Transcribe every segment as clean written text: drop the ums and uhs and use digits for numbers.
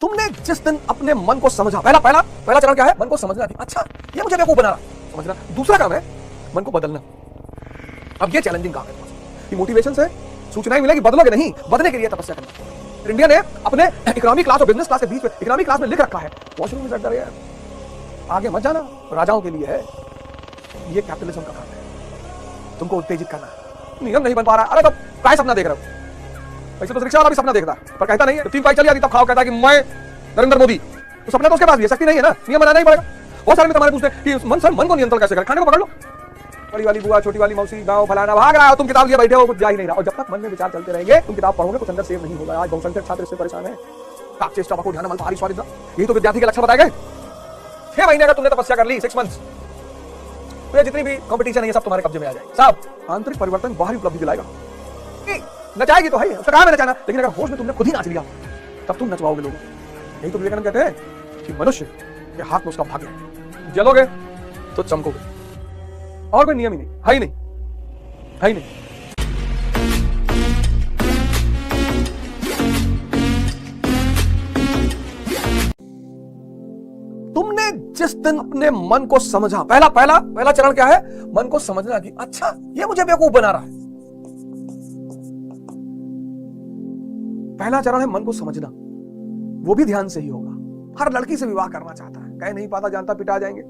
तुमने जिस दिन अपने मन को समझा, पहला पहला पहला चरण क्या है? मन को समझना कि अच्छा ये मुझे बेवकूफ बना रहा, समझना। दूसरा काम है मन को बदलना। अब ये चैलेंजिंग काम है कि मोटिवेशन से सूचनाएं मिलेगी, बदलोगे नहीं, बदलने के लिए तपस्या करना। इंडिया ने अपने इकोनॉमी क्लास और बिजनेस क्लास के बीच में इकोनॉमी क्लास में लिख रखा है वॉशरूम में जाकर यार आगे मत जाना, राजाओं के लिए है। ये कैपिटलिज्म का काम है, तुमको उत्तेजित करना है। नियम नहीं बन पा रहा, अरे तो काय सपना देख रहे हो? वैसे तो रिक्शा वाला भी सपना देखता है पर कहता नहीं है। 3 बाइक चली आती तब खाओ, कहता है कि मैं नरेंद्र मोदी। तो सपना तो उसके पास भी है, शक्ति नहीं है ना, नियम बनाना ही पड़ेगा। बहुत सारे में तुम्हारे पूछते हैं कि मन को नियंत्रण कैसे करें? खाने को पकड़ लो, बड़ी वाली बुआ, छोटी वाली मौसी, गांव फलाना, भाग रहा हो, तुम किताब लिए बैठे हो, कुछ जा ही नहीं रहा। और जब तक मन में विचार चलते रहेंगे, तुम किताब पढ़ोगे, कुछ अंदर सेव नहीं होगा। आज बहुसंख्यक छात्र इससे परेशान है। चेष्टा को ध्यान भारी स्वादिष्ट, यही तो विद्यार्थी के लक्षण बताए गए। 6 महीने का तुमने तपस्या कर ली, 6 मंथ्स, तो जितनी भी कंपटीशन है सब तुम्हारे कब्जे में आ जाएगी। सब आंतरिक परिवर्तन बाहरी उपलब्धि दिलाएगा। नचाएगी तो है, उसका काम है नचाना, लेकिन अगर होश में तुमने खुद ही नाच लिया तब तुम नचवाओगे लोगों। यही तो विवेकानंद कहते हैं कि मनुष्य के हाथ में उसका भाग्य है। जलोगे तो चमकोगे, और कोई नियम ही नहीं है, ही नहीं है, ही नहीं। तुमने जिस दिन अपने मन को समझा, पहला चरण क्या है? मन को समझना कि अच्छा ये मुझे बेवकूफ बना रहा है। पहला चरण है मन को समझना, वो भी ध्यान से ही होगा। हर लड़की से विवाह करना चाहता है, कह नहीं पाता, जानता पिटा जाएंगे,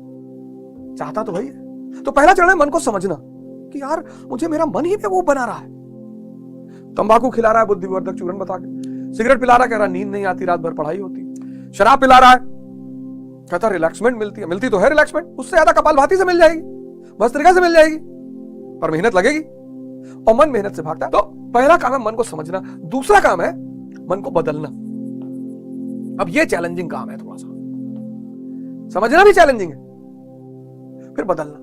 चाहता तो वही है। तो पहला चरण है मन को समझना कि यार मुझे मेरा मन ही बेवकूफ बना रहा है। तंबाकू खिला रहा है बुद्धिवर्धक चूर्ण बता के, सिगरेट पिला रहा है, कह रहा नींद नहीं आती, रात भर पढ़ाई होती। शराब पिला रहा है, कहता रिलैक्समेंट मिलती है, मिलती तो है रिलैक्समेंट, उससे ज्यादा कपालभाति से मिल जाएगी, भस्त्रिका से मिल जाएगी, पर मेहनत लगेगी और मन मेहनत से भागता है। तो पहला काम है मन को समझना, दूसरा काम है मन को बदलना। अब ये चैलेंजिंग काम है, थोड़ा सा समझना भी चैलेंजिंग है, फिर बदलना।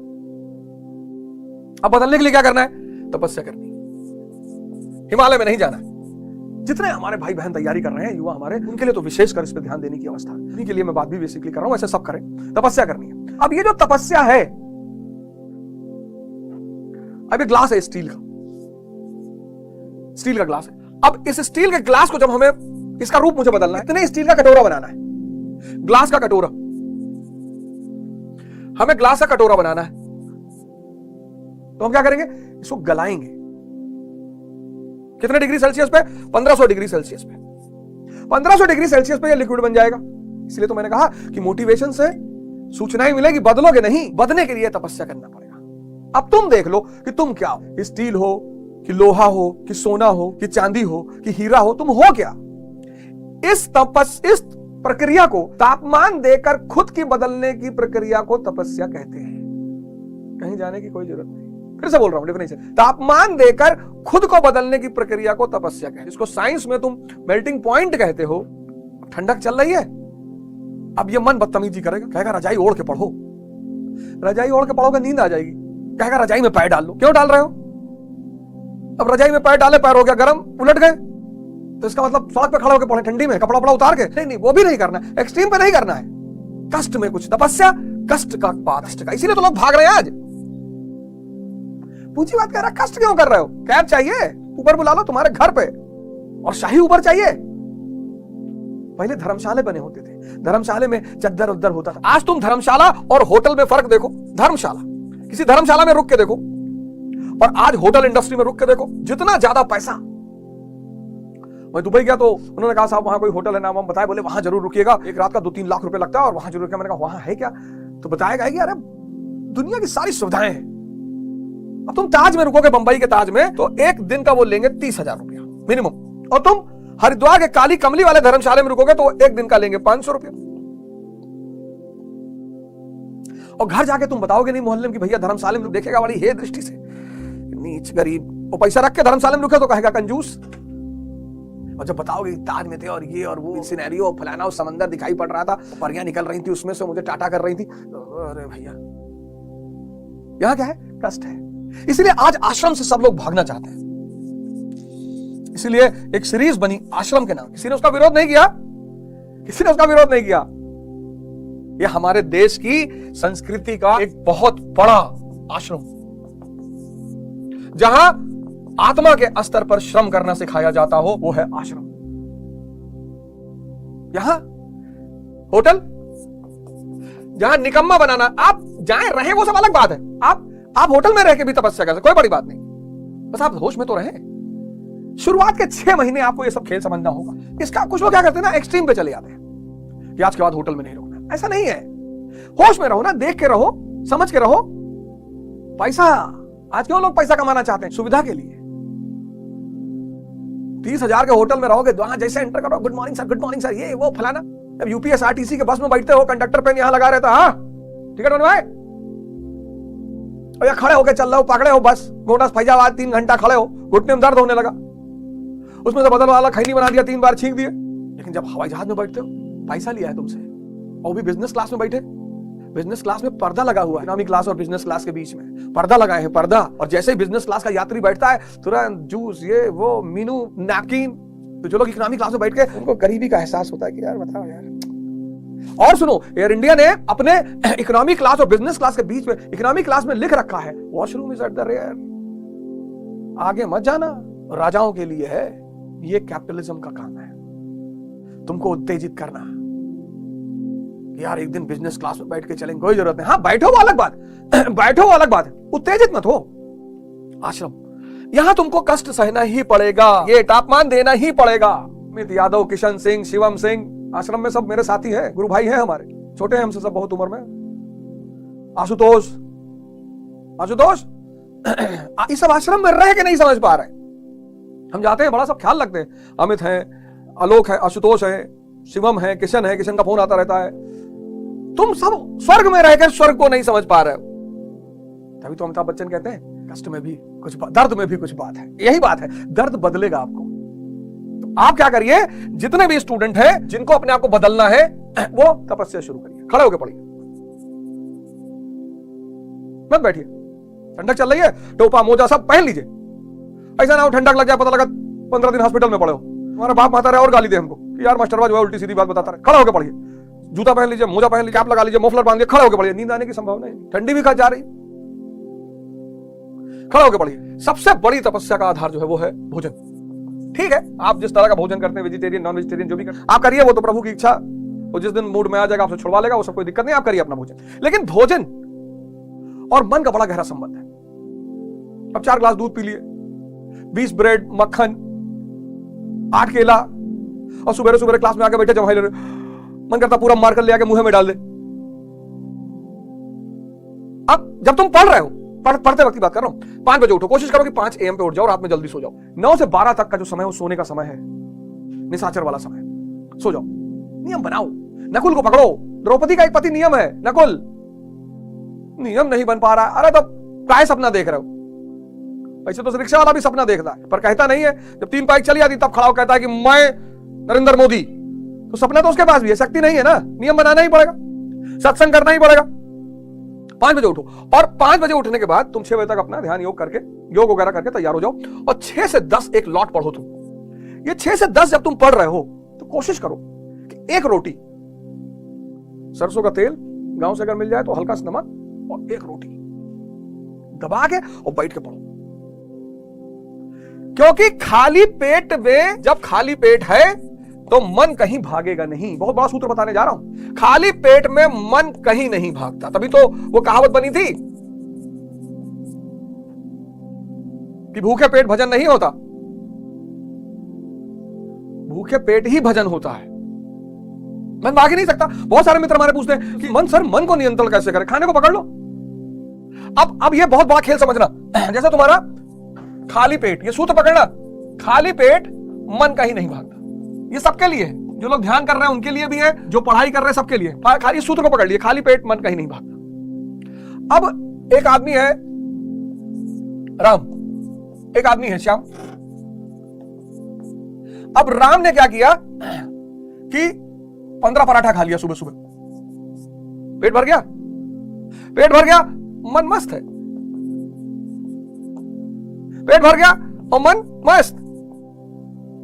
अब बदलने के लिए क्या करना है? तपस्या करनी है, हिमालय में नहीं जाना है। जितने हमारे भाई बहन तैयारी कर रहे हैं, युवा हमारे, उनके लिए तो विशेषकर इस पर ध्यान देने की अवस्था है। उन्हीं के लिए मैं बात भी बेसिकली कर रहा हूं, ऐसे सब करें, तपस्या करनी है। अब ये जो तपस्या है, अब ये ग्लास है स्टील का ग्लास है। अब इस स्टील के ग्लास को जब हमें, इसका रूप मुझे बदलना है, इतने स्टील का कटोरा बनाना है, ग्लास का कटोरा, हमें ग्लास का कटोरा बनाना है। तो हम क्या करेंगे? इसको गलाएंगे। कितने डिग्री सेल्सियस पे? 1500 डिग्री सेल्सियस पे। 1500 डिग्री सेल्सियस पे ये लिक्विड बन जाएगा। इसलिए तो मैंने कहा कि मोटिवेशन से सूचनाएं मिलेगी, बदलोगे नहीं, बदलने के लिए तपस्या करना पड़ेगा। अब तुम देख लो कि तुम क्या हो, स्टील हो कि लोहा हो कि सोना हो कि चांदी हो कि हीरा हो, तुम हो क्या? इस प्रक्रिया को, तापमान देकर खुद की बदलने की प्रक्रिया को तपस्या कहते हैं। कहीं जाने की कोई जरूरत नहीं, फिर से बोल रहा हूं डेफिनेशन, तापमान देकर खुद को बदलने की प्रक्रिया को तपस्या कहते हैं। इसको साइंस में तुम मेल्टिंग पॉइंट कहते हो। ठंडक चल रही है, अब ये मन बदतमीजी करेगा, कहेगा रजाई ओढ़ के पढ़ो। रजाई ओढ़ के पढ़ोगे नींद आ जाएगी, कहेगा रजाई में पैर डाल लो। क्यों डाल रहे हो? अब रजाई में पैर डाले, पैर हो गया गर्म, उलट गए, तो इसका मतलब सड़क पे खड़े होकर पढ़े ठंडी में, कपड़ा उतार के? नहीं, वो भी नहीं करना, एक्सट्रीम पे नहीं करना है। कष्ट में कुछ तपस्या, कष्ट का बात, कष्ट का, इसीलिए तो लोग भाग रहे हैं आज। पूछी बात कह रहा, कष्ट क्यों कर रहे हो? कैब चाहिए, ऊबर बुला लो तुम्हारे घर पे, और शाही ऊबर चाहिए। पहले धर्मशाले बने होते थे, धर्मशाले में चद्दर उद्दर होता था। आज तुम धर्मशाला और होटल में फर्क देखो। धर्मशाला, किसी धर्मशाला में रुक के देखो, और आज होटल इंडस्ट्री में रुक के देखो, जितना ज्यादा पैसा। मैं दुबई गया तो उन्होंने कहा साहब वहां कोई होटल है, नाम हम बताए, बोले वहां जरूर रुकिएगा, एक रात का 2-3 लाख रुपए लगता है, और वहां जरूर रुकिएगा। मैंने कहा वहां है क्या? तो बताएगा कि अरे दुनिया की सारी सुविधाएं हैं। अब तुम ताज में रुकोगे, बंबई के ताज में, तो एक दिन का वो लेंगे 30,000 रुपया मिनिमम, और तुम हरिद्वार के काली कमली वाले धर्मशाले में रुकोगे तो एक दिन का लेंगे 500 रुपया। और घर जाके तुम बताओगे नहीं मोहल्ले में कि भैया धर्मशाले में, देखेगा बड़ी हे दृष्टि से, नीच गरीब, वो पैसा रख के धर्मशाला में रुके तो कहेगा कंजूस। और जब बताओगे ताज में थे और ये और वो सिनेरियो फलाना, और समंदर दिखाई पड़ रहा था, परियां निकल रही थी उसमें से, मुझे टाटा कर रही थी, अरे भैया यहां क्या है? कष्ट है। इसलिए आज आश्रम से सब लोग भागना चाहते हैं। इसलिए एक सीरीज बनी आश्रम के नाम। किसी ने उसका विरोध नहीं किया, किसी ने उसका विरोध नहीं किया। यह हमारे देश की संस्कृति का एक बहुत बड़ा आश्रम, जहां आत्मा के स्तर पर श्रम करना सिखाया जाता हो, वो है आश्रम। यहां होटल जहां निकम्मा बनाना, आप जाए रहे वो सब अलग बात है। आप होटल में रह के भी तपस्या कर सकते, कोई बड़ी बात नहीं, बस आप होश में तो रहे। शुरुआत के 6 महीने आपको ये सब खेल समझना होगा। इसका कुछ लोग क्या करते हैं ना, एक्सट्रीम पे चले जाते हैं कि आज के बाद होटल में नहीं रुकना। ऐसा नहीं है, होश में रहो ना, देख के रहो, समझ के रहो। पैसा, आज क्यों लोग पैसा कमाना चाहते हैं? सुविधा के लिए। 30,000 के होटल में रहोगे, वहां जैसे एंटर करो, गुड मॉर्निंग सर, ये वो फलाना। अब यूपीएसआरटीसी के बस में बैठते हो, कंडक्टर पेन यहां लगा रहता, हाँ टिकट बनवाए, और या खड़े होके चल रहे हो, पकड़े हो बस गोंडा फैजाबाद, 3 घंटा खड़े हो, घुटने में दर्द होने लगा, उसमें से बदल वाला खैनी बना दिया, 3 बार छींक दिए। लेकिन जब हवाई जहाज में बैठते हो, पैसा लिया है तुमसे, और भी बिजनेस क्लास में बैठे, बिजनेस क्लास में पर्दा लगा हुआ है, इकोनॉमी क्लास और बिजनेस क्लास के बीच में पर्दा लगाए हैं, पर्दा। और जैसे ही बिजनेस क्लास का यात्री बैठता है, तुरंत जूस, ये वो, मीनू, नैपकिन। तो जो लोग इकोनॉमी क्लास में बैठ के, उनको गरीबी का एहसास होता है कि यार बताओ यार। और सुनो, एयर इंडिया ने अपने इकोनॉमी क्लास और बिजनेस क्लास के बीच में, इकोनॉमी क्लास में लिख रखा है, washroom is at the rear, आगे मत जाना, राजाओं के लिए है। ये कैपिटलिज्म का काम है, तुमको उत्तेजित करना। यार एक दिन बिजनेस क्लास में बैठ के चलेंगे, कोई जरूरत नहीं। हाँ बैठो वो अलग बात बैठो वो अलग बात है, उत्तेजित मत हो। आश्रम, यहां तुमको कष्ट सहना ही पड़ेगा, ये तापमान देना ही पड़ेगा। अमित यादव, किशन सिंह, शिवम सिंह, आश्रम में सब मेरे साथी हैं, गुरु भाई हैं हमारे, छोटे हैं हमसे सब बहुत उम्र में। आशुतोष ये सब आश्रम में रह के नहीं समझ पा रहे। हम जाते हैं, बड़ा सब ख्याल रखते हैं। अमित है, आलोक है, आशुतोष है, शिवम है, किशन का फोन आता रहता है। तुम सब स्वर्ग में रहकर स्वर्ग को नहीं समझ पा रहे हो। तभी तो अमिताभ बच्चन कहते हैं, कष्ट में भी कुछ, दर्द में भी कुछ बात है। यही बात है, दर्द बदलेगा आपको। तो आप क्या करिए, जितने भी स्टूडेंट हैं जिनको अपने आप को बदलना है, वो तपस्या शुरू करिए, खड़े होकर पढ़िए, मत बैठिए। ठंडक चल रही है, टोपा मोजा सब पहन लीजिए। ऐसा ना हो ठंडक लग जाए, पता लगा 15 दिन हॉस्पिटल में पड़े हो, हमारा बाप माता रहे और गाली दे हमको कि यार मास्टरवा जो है उल्टी सीधी बात बताता रहे। खड़े होकर पढ़िए, जूता पहन लीजिए, मोजा पहन लीजिए, कैप लगा लीजिए, मफलर बांध लीजिए, खड़े होकर पढ़िए। नींद आने की संभावना है, ठंडी भी खा जा रही, खड़े होकर पढ़िए। सबसे बड़ी तपस्या का आधार जो है वो है भोजन। ठीक है, आप जिस तरह का भोजन करते हैं, वेजिटेरियन, नॉन वेजिटेरियन, जो भी करते आप करिए, वो तो प्रभु की इच्छा, वो जिस दिन मूड में आ जाएगा आपसे छुड़वा लेगा, वो सब कोई दिक्कत नहीं, आप करिए अपना भोजन। लेकिन भोजन और मन का बड़ा गहरा संबंध है। अब 4 ग्लास दूध पी लिए, 20 ब्रेड, मक्खन, 8 केला, और सुबह सुबह क्लास में आके बैठे जमाई ले रहे, मन करता पूरा मार्कर ले आके मुंह में डाल दे। अब जब तुम पढ़ रहे हो, पढ़ते वक्त की बात कर रहा हूं, 5 बजे उठो, कोशिश करो कि 5 AM पे उठ जाओ, रात में जल्दी सो जाओ। 9 से 12 तक का जो समय है वो सोने का समय है, निशाचर वाला समय, सो जाओ। नियम बनाओ, नकुल को पकड़ो, द्रौपदी का एक पति नियम है, नकुल नियम नहीं बन पा रहा, अरे तो काय सपना देख रहे हो? वैसे तो रिक्शा वाला भी सपना देखता है, पर कहता नहीं है। जब 3 बाइक चली जाती तब खड़ा होकर कहता है कि मैं नरेंद्र मोदी, तो सपना तो उसके पास भी है, शक्ति नहीं है ना। नियम बनाना ही पड़ेगा, सत्संग करना ही पड़ेगा। 5 बजे उठो, और 5 बजे उठने के बाद तुम 6 बजे तक अपना ध्यान योग करके, योग वगैरह करके तैयार हो जाओ, और 6 से 10 एक लॉट पढ़ो तुम। ये 6 से 10 जब तुम पढ़ रहे हो तो कोशिश करो कि एक रोटी, सरसों का तेल गांव से अगर मिल जाए तो हल्का सा नमक, और एक रोटी दबा के और बैठ के पढ़ो। क्योंकि खाली पेट में, जब खाली पेट है तो मन कहीं भागेगा नहीं। बहुत बड़ा सूत्र बताने जा रहा हूं, खाली पेट में मन कहीं नहीं भागता। तभी तो वो कहावत बनी थी कि भूखे पेट भजन नहीं होता, भूखे पेट ही भजन होता है। मन भाग ही नहीं सकता। बहुत सारे मित्र हमारे पूछते हैं कि मन, सर मन को नियंत्रण कैसे करें? खाने को पकड़ लो। अब ये बहुत बड़ा खेल समझना, जैसे तुम्हारा खाली पेट, ये सूत्र पकड़ना, खाली पेट मन कहीं नहीं भागता। ये सबके लिए है, जो लोग ध्यान कर रहे हैं उनके लिए भी है, जो पढ़ाई कर रहे हैं सबके लिए। खाली सूत्र को पकड़ लिए, खाली पेट मन कहीं नहीं भागता। अब एक आदमी है राम, एक आदमी है श्याम। अब राम ने क्या किया कि 15 पराठा खा लिया सुबह सुबह, पेट भर गया, पेट भर गया, मन मस्त है, पेट भर गया और मन मस्त।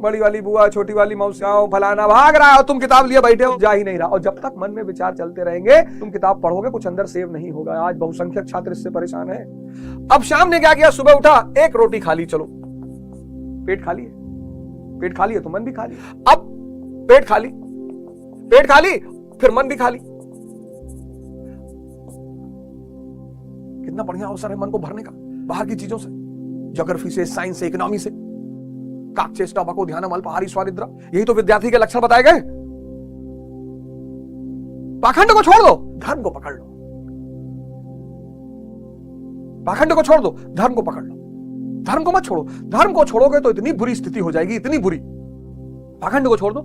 बड़ी वाली बुआ, छोटी वाली मौसियाओं, फलाना भाग रहा है और तुम किताब लिए बैठे हो, जा ही नहीं रहा। और जब तक मन में विचार चलते रहेंगे, तुम किताब पढ़ोगे, कुछ अंदर सेव नहीं होगा। आज बहुसंख्यक छात्र इससे परेशान है। अब शाम ने क्या किया, सुबह उठा, एक रोटी खा ली, चलो पेट खाली है, पेट खाली है तो मन भी खाली। अब पेट खाली, फिर मन भी खाली। कितना बढ़िया अवसर है मन को भरने का बाहर की चीजों से, ज्योग्राफी से, साइंस से, इकोनॉमी से। काकचेष्टा बको ध्यानम अल्पाहारी स्वानिद्रा, यही तो विद्यार्थी के लक्षण बताए गए। पाखंड को छोड़ दो, धर्म को पकड़ लो। पाखंड को छोड़ दो, धर्म को पकड़ लो। धर्म को मत छोड़ो, धर्म को छोड़ोगे तो इतनी बुरी स्थिति हो जाएगी, इतनी बुरी। पाखंड को छोड़ दो।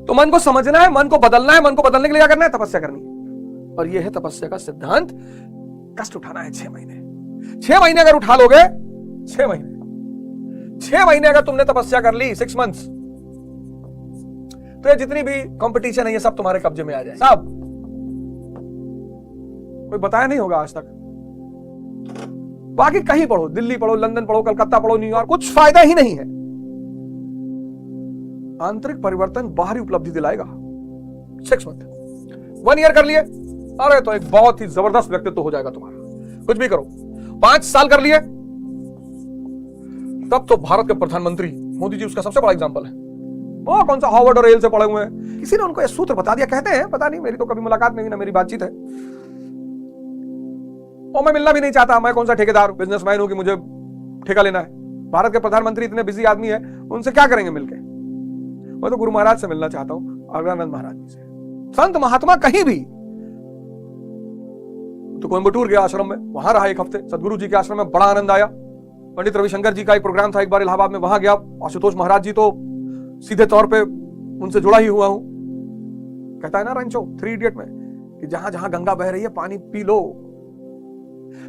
तो मन को समझना है, मन को बदलना है। मन को बदलने के लिए क्या करना है? तपस्या करनी है। और यह है तपस्या का सिद्धांत। कष्ट उठाना है 6 महीने। 6 महीने अगर उठा लोगे, 6 महीने अगर तुमने तपस्या कर ली, 6 मंथ्स, तो ये जितनी भी कंपटीशन है ये सब तुम्हारे कब्जे में आ जाए। सब कोई बताया नहीं होगा आज तक। बाकी कहीं पढ़ो, दिल्ली पढ़ो, लंदन पढ़ो, कलकत्ता पढ़ो, न्यूयॉर्क, कुछ फायदा ही नहीं है। आंतरिक परिवर्तन बाहरी उपलब्धि दिलाएगा। 6 मंथ, 1 ईयर कर लिए, अरे तो एक बहुत ही जबरदस्त व्यक्तित्व हो जाएगा तुम्हारा। कुछ भी करो। 5 साल कर लिए, तब तो भारत के प्रधानमंत्री मोदी जी उसका सबसे बड़ा एग्जांपल है। वो कौन सा हार्वर्ड और येल से पढ़े हुए हैं, किसी ने उनको यह सूत्र बता दिया, कहते हैं, पता नहीं, मेरी तो कभी मुलाकात नहीं, ना मेरी बातचीत है, और मैं मिलना भी नहीं चाहता। मैं कौन सा ठेकेदार बिजनेसमैन हूं कि मुझे ठेका लेना है। भारत के प्रधानमंत्री इतने बिजी आदमी है, उनसे क्या करेंगे मिलके। मैं तो गुरु महाराज से मिलना चाहता हूं, अग्रानंद महाराज जी से। संत महात्मा कहीं भी, तो कोयम्बटूर गया आश्रम में, वहां रहा 1 हफ्ते। सदगुरु जी के आश्रम में बड़ा आनंद आया। पंडित रविशंकर जी का एक प्रोग्राम था एक बार इलाहाबाद में, वहां गया। आशुतोष महाराज जी तो सीधे तौर पे उनसे जुड़ा ही हुआ हूं। कहता है ना रंचो 3 इडियट में कि जहां जहां गंगा बह रही है पानी पी लो।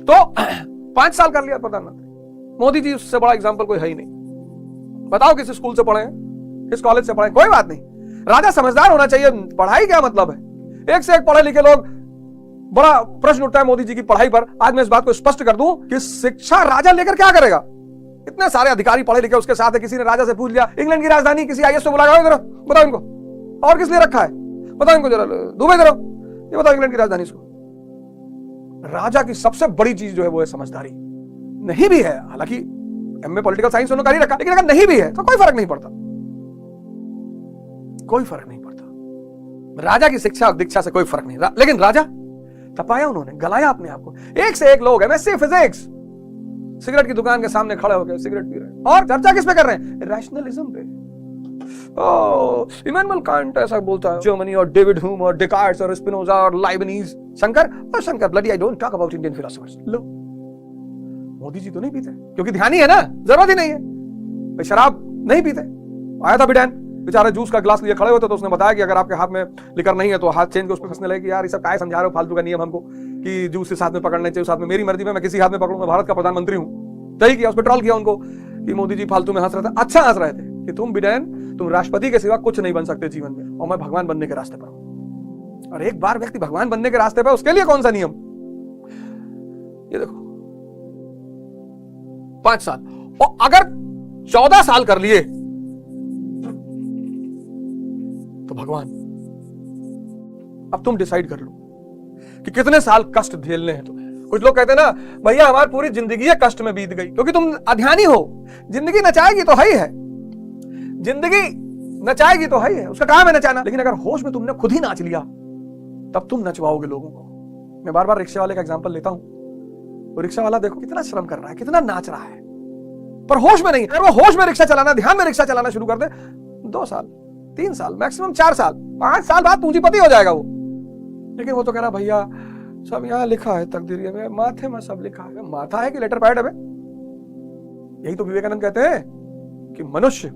तो 5 साल कर लिया प्रधानमंत्री मोदी जी, उससे बड़ा एग्जाम्पल कोई है ही नहीं। बताओ किस स्कूल से पढ़े हैं, किस कॉलेज से पढ़े, कोई बात नहीं। राजा समझदार होना चाहिए। पढ़ाई क्या मतलब है, एक से एक पढ़े लिखे लोग। बड़ा प्रश्न उठता है मोदी जी की पढ़ाई पर। आज मैं इस बात को स्पष्ट कर दूं कि शिक्षा राजा लेकर क्या करेगा। इतने सारे अधिकारी पढ़े लिखे उसके साथ है। किसी ने राजा से पूछ लिया इंग्लैंड की राजधानी, किसी आईएएस से बुलाया, जरा बताओ इनको, और किस लिए रखा है बताओ इनको, जरा दुबई जरा ये बताओ इंग्लैंड की राजधानी इसको। राजा की सबसे बड़ी चीज जो है वो है समझदारी। नहीं भी है, हालांकि एमए पॉलिटिकल साइंस उन्होंने कर ही रखा, लेकिन अगर नहीं भी है तो कोई फर्क नहीं पड़ता, कोई फर्क नहीं पड़ता। राजा की शिक्षा और दीक्षा से कोई फर्क नहीं। लेकिन राजा तपाया उन्होंने, गलाया अपने आप को। एक से एक लोग एमएससी फिजिक्स सिगरेट की दुकान के सामने खड़े होकर सिगरेट पी रहे हैं, और चर्चा किस पे कर रहे हैं? रैशनलिज्म पे। इमैनुअल कांट ऐसा बोलता है, जर्मनी और डेविड ह्यूम और डेकार्ट्स और स्पिनोजा और Leibniz, Shankar bloody I don't talk about Indian philosophers. लो, मोदी जी तो नहीं पीते क्योंकि ध्यान ही है ना, जरूरत ही नहीं है। भाई शराब नहीं पीते। आया था बिडैन, बेचारे जूस का ग्लास लिए खड़े होते, तो उसने बताया कि अगर आपके हाथ में लिकर नहीं है तो हाथ चेंज के उस पर फंसने लगे कि यार ये सब काय समझा रहे हो फालतू का नियम हमको कि जूस से साथ में पकड़ने चाहिए, साथ में मेरी मर्जी में मैं किसी हाथ में पकड़ूं, मैं भारत का प्रधानमंत्री हूं। तय किया, उस पर ट्रोल किया उनको कि मोदी जी फालतू में हंस रहे थे। अच्छा हंस रहे थे कि तुम बिडैन, तुम राष्ट्रपति के सिवा कुछ नहीं बन सकते जीवन में, और मैं भगवान बनने के रास्ते पर हूं। और एक बार व्यक्ति भगवान बनने के रास्ते पर, उसके लिए कौन सा नियम? ये देखो 5 साल, और अगर 14 साल कर लिए तो भगवान। अब तुम डिसाइड कर लो कि कितने साल कष्ट झेलने हैं तुम्हें। कुछ लोग कहते हैं ना, भैया हमारी पूरी जिंदगी कष्ट में बीत गई, क्योंकि तुम अध्यानी हो। जिंदगी नचाएगी तो है ही है, जिंदगी नचाएगी तो है ही है, उसका काम है नचाना। लेकिन अगर होश में तुमने खुद ही नाच लिया, तब तुम नचवाओगे लोगों को। मैं बार बार रिक्शा वाले का एग्जांपल लेता हूं। वो रिक्शा वाला देखो कितना श्रम कर रहा है, कितना नाच रहा है, पर होश में नहीं। अगर वो होश में रिक्शा चलाना, ध्यान में रिक्शा चलाना शुरू कर दे, 2 साल, 3 साल, मैक्सिमम 4 साल, 5 साल बाद पूंजीपति हो जाएगा वो। लेकिन वो तो कह रहा भैया सब यहाँ लिखा है, तकदीर में माथे में सब लिखा है। माथा है कि लेटर पैड है? यही तो विवेकानंद कहते हैं कि मनुष्य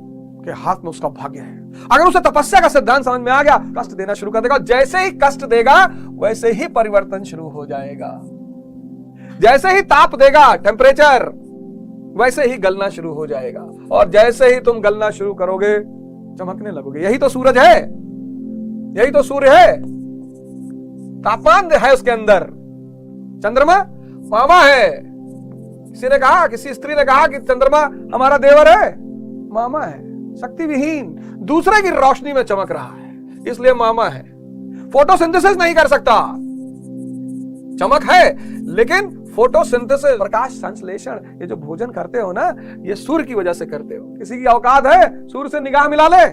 के हाथ में उसका भाग्य है। अगर उसे तपस्या का सिद्धांत समझ में आ गया, कष्ट देना शुरू कर देगा। जैसे ही कष्ट देगा वैसे ही परिवर्तन शुरू हो जाएगा। जैसे ही ताप देगा टेम्परेचर, वैसे ही गलना शुरू हो जाएगा। और जैसे ही तुम गलना शुरू करोगे, चमकने लगोगे। यही तो सूरज है, यही तो सूर्य है। तापमान है उसके अंदर। चंद्रमा मामा है। किसी ने कहा, किसी स्त्री ने कहा कि चंद्रमा हमारा देवर है, मामा है, शक्ति विहीन, दूसरे की रोशनी में चमक रहा है, इसलिए मामा है। फोटोसिंथेसिस नहीं कर सकता, चमक है, लेकिन फोटोसिंथेसिस, प्रकाश संश्लेषण, ये जो भोजन करते हो ना, ये सूर्य की वजह से करते हो। किसी की औकात है सूर्य से निगाह मिला ले,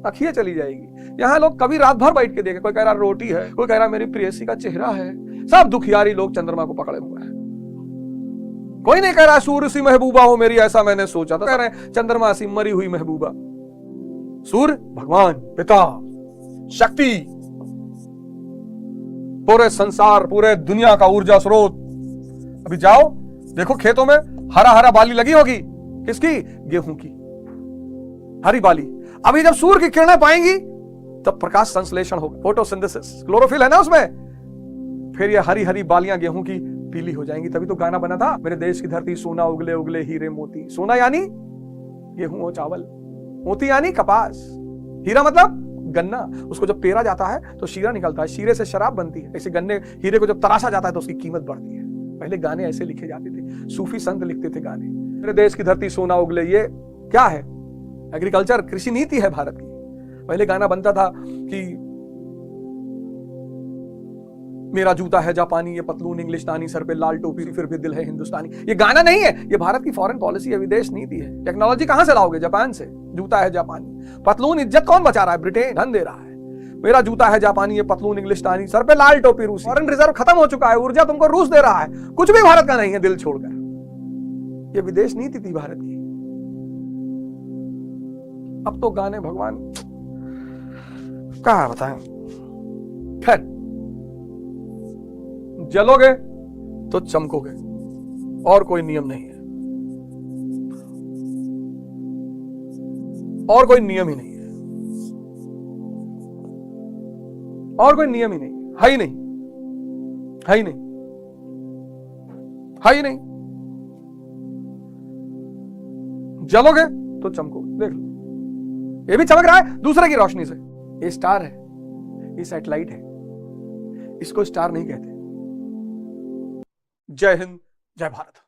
आंखें चली जाएगी। यहाँ लोग कभी रात भर बैठ के देखे, कोई कह रहा रोटी है, कोई कह रहा मेरी प्रेयसी का चेहरा है। सब दुखियारी लोग चंद्रमा को पकड़े हुए हैं। कोई नहीं कह रहा सूर्य सी महबूबा हो मेरी, ऐसा मैंने सोचा था। कह रहे हैं चंद्रमा सी मरी हुई महबूबा। सूर्य भगवान पिता शक्ति, पूरे संसार पूरे दुनिया का ऊर्जा स्रोत। अभी जाओ देखो खेतों में हरा हरा बाली लगी होगी, किसकी? गेहूं की हरी बाली। अभी जब सूर्य की किरणें पाएंगी तब प्रकाश संश्लेषण होगा, फोटोसिंथेसिस, क्लोरोफिल है ना उसमें। फिर ये हरी हरी बालियां गेहूं की पीली हो जाएंगी। तभी तो गाना बना था, मेरे देश की धरती सोना उगले उगले हीरे मोती। सोना यानी गेहूं और चावल, मोती यानी कपास, हीरा मतलब गन्ना। उसको जब पेरा जाता है तो शीरा निकलता है, शीरे से शराब बनती है। ऐसे गन्ने हीरे को जब तराशा जाता है तो उसकी कीमत बढ़ती है। पहले गाने ऐसे लिखे जाते थे, सूफी संत लिखते थे गाने। मेरे देश की धरती सोना उगले, ये क्या है? एग्रीकल्चर, कृषि नीति है भारत की। पहले गाना बनता था कि मेरा जूता है जापानी, ये पतलून इंग्लिशतानी, सर पे लाल टोपी, फिर भी दिल है हिंदुस्तानी। ये गाना नहीं है, ये भारत की फॉरेन पॉलिसी है, विदेश नीति है। टेक्नोलॉजी कहां से लाओगे? जापान से। जूता है जापानी, पतलून इज्जत कौन बचा रहा है? ब्रिटेन धन दे रहा है। मेरा जूता है जापानी, ये पतलून इंग्लिशतानी, सर पे लाल टोपी रूसी। फॉरेन रिजर्व खत्म हो चुका है, ऊर्जा तुमको रूस दे रहा है। कुछ भी भारत का नहीं है दिल छोड़कर। ये विदेश नीति थी भारत की। अब तो गाने भगवान क्या बताएं। खैर, जलोगे तो चमकोगे, और कोई नियम नहीं है, और कोई नियम ही नहीं है, और कोई नियम ही नहीं है ही नहीं, है ही नहीं, है ही नहीं। जलोगे तो चमकोगे। देख लो, ये भी चमक रहा है दूसरे की रोशनी से। ये स्टार है, ये सैटेलाइट है, इसको स्टार नहीं कहते। जय हिंद, जय भारत।